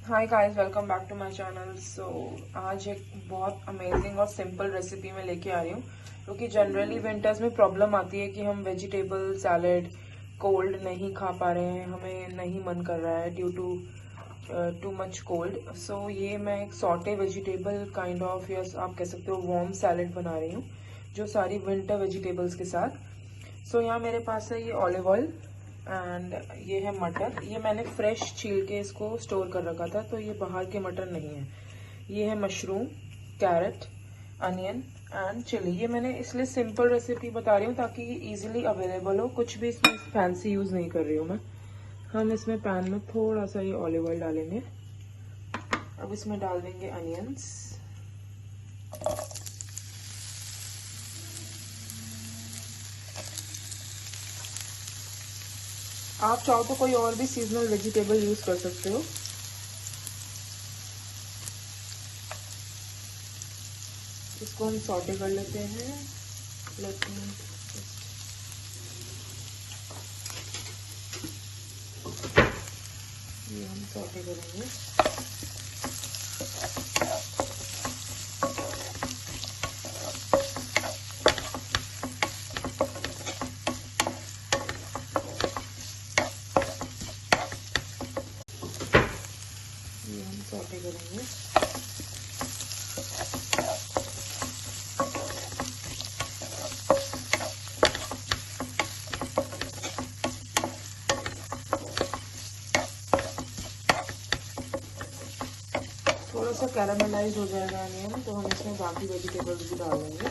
Hi guys, welcome back to my channel. आज एक बहुत अमेजिंग और सिंपल रेसिपी मैं लेके आ रही हूँ, क्योंकि जनरली विंटर्स में प्रॉब्लम आती है कि हम वेजिटेबल सैलेड कोल्ड नहीं खा पा रहे हैं, हमें नहीं मन कर रहा है ड्यू टू मच कोल्ड। सो ये मैं एक सॉटे वेजिटेबल काइंड ऑफ, या आप कह सकते हो वार्म सैलेड बना रही हूँ, जो सारी विंटर वेजिटेबल्स के साथ। यहाँ मेरे पास है ये ऑलिव ऑयल एंड ये है मटर। ये मैंने फ्रेश छील के इसको स्टोर कर रखा था, तो ये बाहर के मटर नहीं है। ये है mushroom, carrot, onion and chilli. ये मैंने इसलिए सिंपल रेसिपी बता रही हूँ ताकि ये इजीली अवेलेबल हो, कुछ भी इसमें फैंसी यूज़ नहीं कर रही हूँ मैं। हम इसमें पैन में थोड़ा सा ये ऑलिव ऑयल डालेंगे। अब इसमें डाल देंगे अनियंस, आप चाहो तो कोई और भी सीजनल वेजिटेबल यूज़ कर सकते हो। इसको हम सॉटे कर लेते हैं। ये हम सॉटे करेंगे। ये हम सॉटे करेंगे। थोड़ा सा कैरामलाइज हो जाएगा अनियन, तो हम इसमें बाकी वेजिटेबल्स भी डाल देंगे।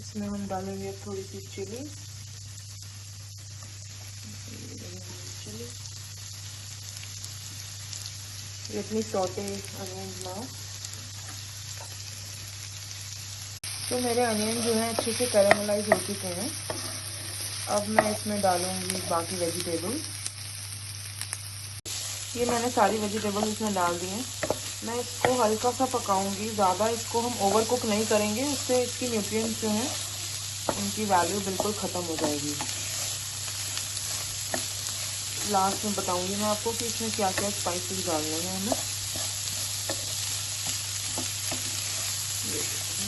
इसमें हम डालेंगे थोड़ी सी chilli. Let me saute onions now। तो मेरे अनियन जो हैं अच्छे से कैरामलाइज हो चुके हैं। अब मैं इसमें डालूंगी बाकी वेजिटेबल। ये मैंने सारी वेजिटेबल इसमें डाल दी हैं। मैं इसको हल्का सा पकाऊंगी, ज़्यादा इसको हम ओवर कुक नहीं करेंगे, उससे इसकी न्यूट्रिएंट्स जो हैं उनकी वैल्यू बिल्कुल ख़त्म हो जाएगी। लास्ट में बताऊंगी मैं आपको कि इसमें क्या क्या स्पाइसेस डालने हैं हमें।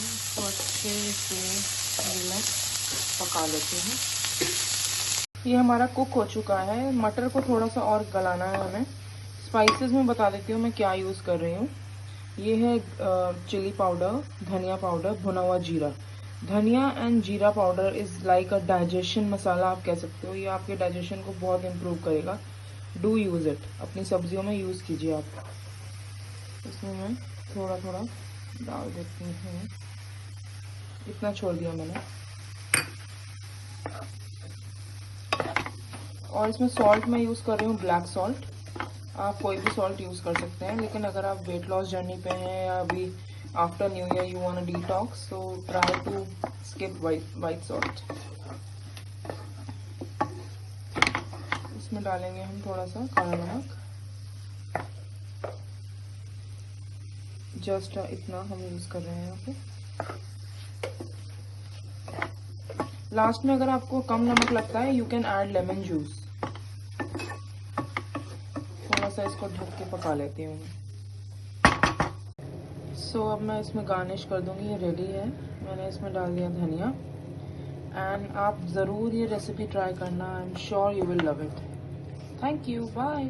इसको अच्छे से मैं पका लेती हूँ। ये हमारा कुक हो चुका है। मटर को थोड़ा सा और गलाना है हमें। स्पाइसेस में बता देती हूँ मैं क्या यूज़ कर रही हूँ। ये है चिली पाउडर, धनिया पाउडर, भुना हुआ जीरा। Dhania and jeera powder is like a digestion masala, आप कह सकते हो। ये आपके डाइजेशन को बहुत इम्प्रूव करेगा। डू यूज़ इट, अपनी सब्जियों में यूज़ कीजिए आप। इसमें मैं थोड़ा थोड़ा डाल देती हूँ, इतना छोड़ दिया मैंने। और इसमें सॉल्ट मैं यूज़ कर रही हूँ ब्लैक सॉल्ट। आप कोई भी सॉल्ट यूज़ कर सकते हैं, लेकिन अगर आप वेट लॉस जर्नी पे हैं या अभी after new year you want detox, so try to skip white salt. इसमें डालेंगे हम थोड़ा सा काला नमक, जस्ट इतना हम यूज़ कर रहे हैं यहाँ पे। लास्ट में अगर आपको कम नमक लगता है, you can add lemon juice. थोड़ा सा इसको ढक के पका लेती हूँ। अब मैं इसमें गार्निश कर दूंगी। ये रेडी है। मैंने इसमें डाल दिया धनिया। एंड आप ज़रूर ये रेसिपी ट्राई करना। I am sure you will love it. Thank you, bye.